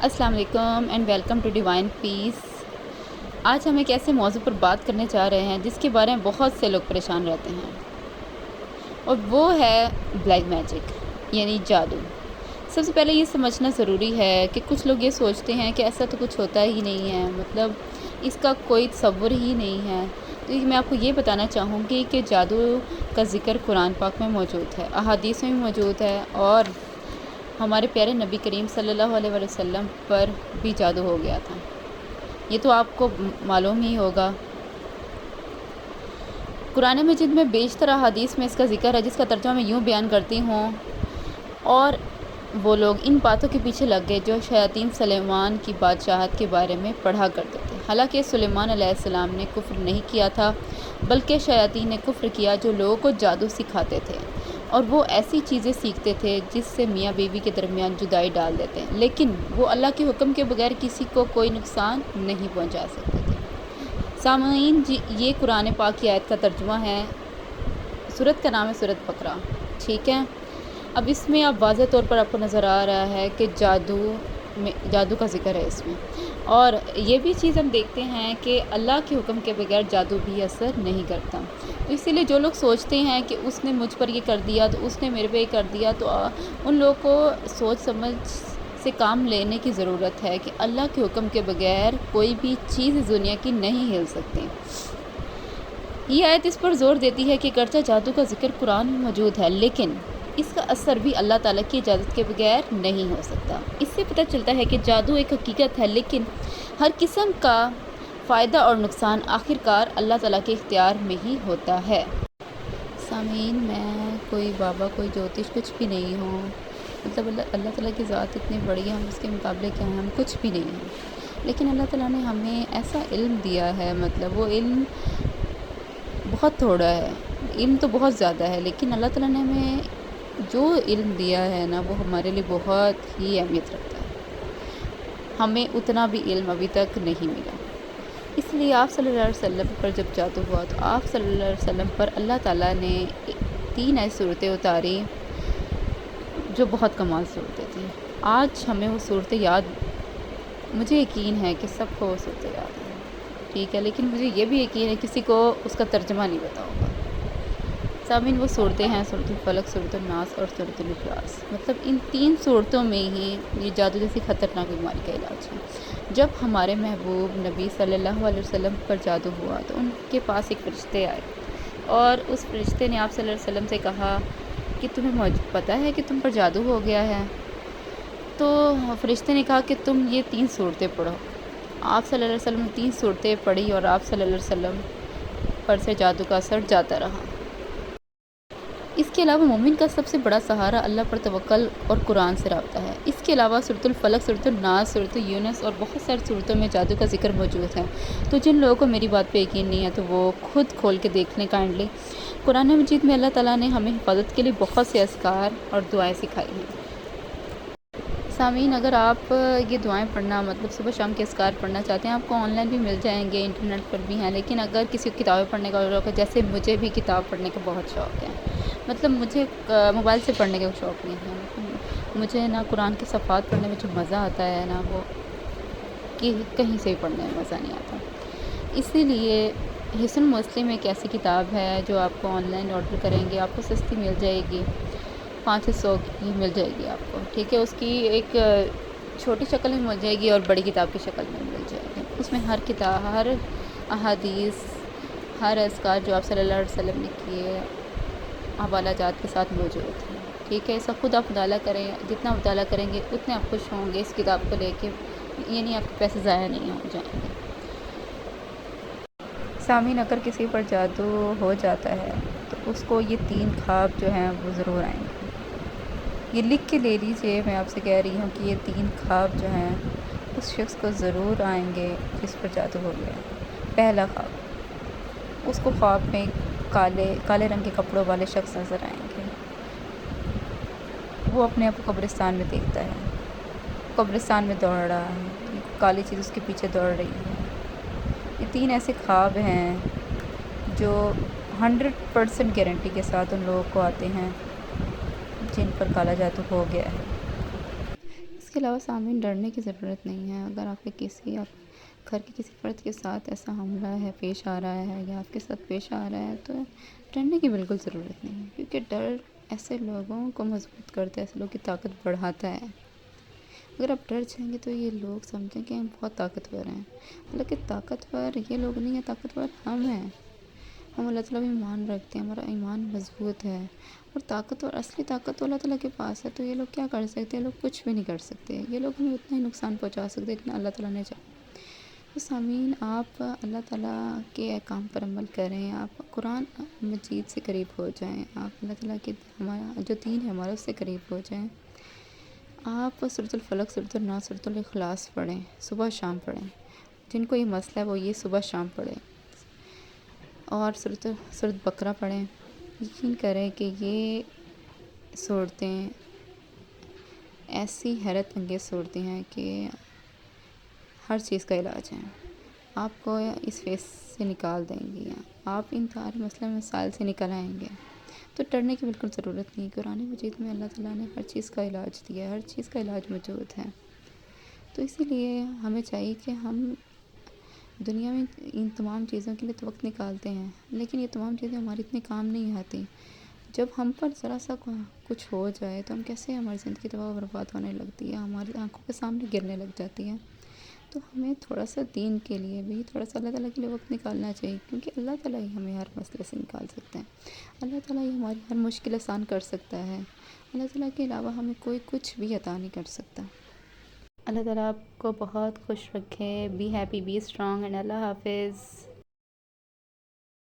السلام علیکم and welcome to divine پیس۔ آج ہم ایک ایسے موضوع پر بات کرنے جا رہے ہیں جس کے بارے میں بہت سے لوگ پریشان رہتے ہیں، اور وہ ہے بلیک میجک یعنی جادو۔ سب سے پہلے یہ سمجھنا ضروری ہے کہ کچھ لوگ یہ سوچتے ہیں کہ ایسا تو کچھ ہوتا ہی نہیں ہے، مطلب اس کا کوئی تصور ہی نہیں ہے۔ تو میں آپ کو یہ بتانا چاہوں گی کہ جادو کا ذکر قرآن پاک میں موجود ہے، احادیث میں بھی موجود ہے، اور ہمارے پیارے نبی کریم صلی اللہ علیہ وسلم پر بھی جادو ہو گیا تھا، یہ تو آپ کو معلوم ہی ہوگا۔ قرآن مجید میں بیشتر احادیث میں اس کا ذکر ہے، جس کا ترجمہ میں یوں بیان کرتی ہوں: اور وہ لوگ ان باتوں کے پیچھے لگ گئے جو شیاطین سلیمان کی بادشاہت کے بارے میں پڑھا کرتے تھے، حالانکہ سلیمان علیہ السلام نے کفر نہیں کیا تھا، بلکہ شیاطین نے کفر کیا جو لوگوں کو جادو سکھاتے تھے، اور وہ ایسی چیزیں سیکھتے تھے جس سے میاں بیوی کے درمیان جدائی ڈال دیتے ہیں، لیکن وہ اللہ کے حکم کے بغیر کسی کو کوئی نقصان نہیں پہنچا سکتے تھے۔ سامعین جی، یہ قرآن پاک کی آیت کا ترجمہ ہے۔ سورت کا نام ہے سورت بقرہ، ٹھیک ہے۔ اب اس میں اب واضح طور پر آپ کو نظر آ رہا ہے کہ جادو کا ذکر ہے اس میں، اور یہ بھی چیز ہم دیکھتے ہیں کہ اللہ کے حکم کے بغیر جادو بھی اثر نہیں کرتا۔ تو اسی لیے جو لوگ سوچتے ہیں کہ اس نے مجھ پر یہ کر دیا تو اس نے میرے پہ یہ کر دیا، تو ان لوگوں کو سوچ سمجھ سے کام لینے کی ضرورت ہے کہ اللہ کے حکم کے بغیر کوئی بھی چیز اس دنیا کی نہیں ہل سکتی۔ یہ آیت اس پر زور دیتی ہے کہ اگرچہ جادو کا ذکر قرآن میں موجود ہے، لیکن اس کا اثر بھی اللہ تعالیٰ کی اجازت کے بغیر نہیں ہو سکتا۔ اس سے پتہ چلتا ہے کہ جادو ایک حقیقت ہے، لیکن ہر قسم کا فائدہ اور نقصان آخرکار اللہ تعالیٰ کے اختیار میں ہی ہوتا ہے۔ سامعین، میں کوئی بابا، کوئی جوتش کچھ بھی نہیں ہوں، مطلب اللہ تعالیٰ کی ذات اتنی بڑی ہے، ہم اس کے مقابلے کیا ہیں، ہم کچھ بھی نہیں ہیں، لیکن اللہ تعالیٰ نے ہمیں ایسا علم دیا ہے، مطلب وہ علم بہت تھوڑا ہے، علم تو بہت زیادہ ہے، لیکن اللہ تعالیٰ نے ہمیں جو علم دیا ہے نا، وہ ہمارے لیے بہت ہی اہمیت رکھتا ہے۔ ہمیں اتنا بھی علم ابھی تک نہیں ملا، اس لیے آپ صلی اللہ علیہ وسلم پر جب جادو ہوا تو آپ صلی اللہ علیہ وسلم پر اللہ تعالیٰ نے 3 ایسی صورتیں اتاری جو بہت کمال صورتیں تھیں۔ آج ہمیں وہ صورتیں یاد، مجھے یقین ہے کہ سب کو وہ صورتیں یاد ہیں، ٹھیک ہے، لیکن مجھے یہ بھی یقین ہے کسی کو اس کا ترجمہ نہیں پتا ہوگا۔ سامعین، وہ صورتیں ہیں سورۃ الفلق، سورۃ الناس اور سورۃ الاخلاص۔ مطلب ان 3 صورتوں میں ہی یہ جادو جیسی خطرناک بیماری کا علاج ہے۔ جب ہمارے محبوب نبی صلی اللہ علیہ وسلم پر جادو ہوا تو ان کے پاس ایک فرشتے آئے، اور اس فرشتے نے آپ صلی اللہ علیہ وسلم سے کہا کہ تمہیں پتہ ہے کہ تم پر جادو ہو گیا ہے؟ تو فرشتے نے کہا کہ تم یہ 3 صورتیں پڑھو۔ آپ صلی اللہ علیہ وسلم نے 3 صورتیں پڑھی، اور آپ صلی اللہ علیہ وسلم پر سے جادو کا اثر جاتا رہا۔ اس کے علاوہ مومن کا سب سے بڑا سہارا اللہ پر توکل اور قرآن سے رابطہ ہے۔ اس کے علاوہ سورۃ الفلق، سورۃ الناس، سورۃ یونس اور بہت ساری صورتوں میں جادو کا ذکر موجود ہے۔ تو جن لوگوں کو میری بات پہ یقین نہیں ہے تو وہ خود کھول کے دیکھ لیں کائنڈلی۔ قرآن مجید میں اللہ تعالیٰ نے ہمیں حفاظت کے لیے بہت سے اذکار اور دعائیں سکھائی ہیں۔ سامعین، اگر آپ یہ دعائیں پڑھنا، مطلب صبح شام کے اذکار پڑھنا چاہتے ہیں، آپ کو آن لائن بھی مل جائیں گے، انٹرنیٹ پر بھی ہیں، لیکن اگر کسی کو کتابیں پڑھنے کا شوق ہے، جیسے مجھے بھی کتاب پڑھنے کا بہت شوق ہے، مطلب مجھے موبائل سے پڑھنے کا شوق نہیں ہے، مجھے نا قرآن کے صفحات پڑھنے میں جو مزہ آتا ہے نا، وہ کہ کہیں سے بھی پڑھنے میں مزہ نہیں آتا۔ اسی لیے حصن مسلم ایک ایسی کتاب ہے جو آپ کو آن لائن آرڈر کریں گے آپ کو سستی مل جائے گی، 500 کی مل جائے گی آپ کو، ٹھیک ہے۔ اس کی ایک چھوٹی شکل میں مل جائے گی اور بڑی کتاب کی شکل میں مل جائے گی۔ اس میں ہر کتاب، ہر احادیث، ہر اذکار جو آپ صلی اللہ علیہ وسلم نے کیے حوالہ جات کے ساتھ موجود ہیں، ٹھیک ہے۔ اس کا خود آپ مطالعہ کریں، جتنا مطالعہ کریں گے اتنے آپ خوش ہوں گے اس کتاب کو لے کے، یعنی آپ کے پیسے ضائع نہیں ہو جائیں گے۔ سامعین، اگر کسی پر جادو ہو جاتا ہے تو اس کو یہ 3 خواب جو ہیں وہ ضرور آئیں گے۔ یہ لکھ کے لے لیجئے، میں آپ سے کہہ رہی ہوں کہ یہ 3 خواب جو ہیں اس شخص کو ضرور آئیں گے جس پر جادو ہو گیا۔ پہلا خواب، اس کو خواب میں کالے رنگ کے کپڑوں والے شخص نظر آئیں گے، وہ اپنے آپ کو قبرستان میں دیکھتا ہے، قبرستان میں دوڑ رہا ہے، کالی چیز اس کے پیچھے دوڑ رہی ہے۔ یہ 3 ایسے خواب ہیں جو 100% گارنٹی کے ساتھ ان لوگوں کو آتے ہیں جن پر کالا جادو ہو گیا ہے۔ اس اس کے علاوہ سامعین ڈرنے کی ضرورت نہیں ہے. اگر آپ گھر کے کسی فرد کے ساتھ ایسا حملہ ہے پیش آ رہا ہے یا آپ کے ساتھ پیش آ رہا ہے تو ڈرنے کی بالکل ضرورت نہیں ہے، کیونکہ ڈر ایسے لوگوں کو مضبوط کرتا ہے، ایسے لوگوں کی طاقت بڑھاتا ہے. اگر آپ ڈر جائیں گے تو یہ لوگ سمجھیں کہ ہم بہت طاقتور ہیں، حالانکہ طاقتور یہ لوگ نہیں ہیں، طاقتور ہم ہیں. ہم اللہ تعالیٰ میں ایمان رکھتے ہیں، ہمارا ایمان مضبوط ہے، اور اصلی طاقت تو اللہ تعالیٰ کے پاس ہے. تو یہ لوگ کیا کر سکتے ہیں؟ یہ لوگ کچھ بھی نہیں کر سکتے. یہ لوگ ہمیں اتنا ہی نقصان پہنچا سکتے جتنا اللہ تعالیٰ نے چاہا. تو سامعین، آپ اللہ تعالیٰ کے احکام پر عمل کریں، آپ قرآن مجید سے قریب ہو جائیں، آپ اللہ تعالیٰ کے ہمارا جو دین ہے ہمارا اس سے قریب ہو جائیں. آپ سورۃ الفلق، سورۃ الناس، سورۃ الاخلاص پڑھیں، صبح شام پڑھیں. جن کو یہ مسئلہ ہے وہ یہ صبح شام پڑھیں، اور سورۃ بقرہ پڑھیں. یقین کریں کہ یہ صورتیں ایسی حیرت انگیز صورتیں ہیں کہ ہر چیز کا علاج ہے. آپ کو اس فیس سے نکال دیں گی، آپ ان سارے مسئلے مسائل سے نکل آئیں گے. تو ڈرنے کی بالکل ضرورت نہیں. قرآن مجید میں اللہ تعالیٰ نے ہر چیز کا علاج دیا ہے، ہر چیز کا علاج موجود ہے. تو اسی لیے ہمیں چاہیے کہ ہم دنیا میں ان تمام چیزوں کے لیے تو وقت نکالتے ہیں، لیکن یہ تمام چیزیں ہماری اتنے کام نہیں آتی. جب ہم پر ذرا سا کچھ ہو جائے تو ہماری زندگی تباہ و برباد ہونے لگتی ہے، ہماری آنکھوں کے سامنے گرنے لگ جاتی ہے. تو ہمیں تھوڑا سا دین کے لیے بھی، تھوڑا سا اللہ تعالیٰ کے لیے وقت نکالنا چاہیے، کیونکہ اللہ تعالیٰ ہی ہمیں ہر مسئلے سے نکال سکتے ہیں. اللہ تعالیٰ ہی ہماری ہر مشکل آسان کر سکتا ہے. اللہ تعالیٰ کے علاوہ ہمیں کوئی کچھ بھی عطا نہیں کر سکتا. اللہ تعالیٰ آپ کو بہت خوش رکھے. Be happy, be strong, and اللہ حافظ.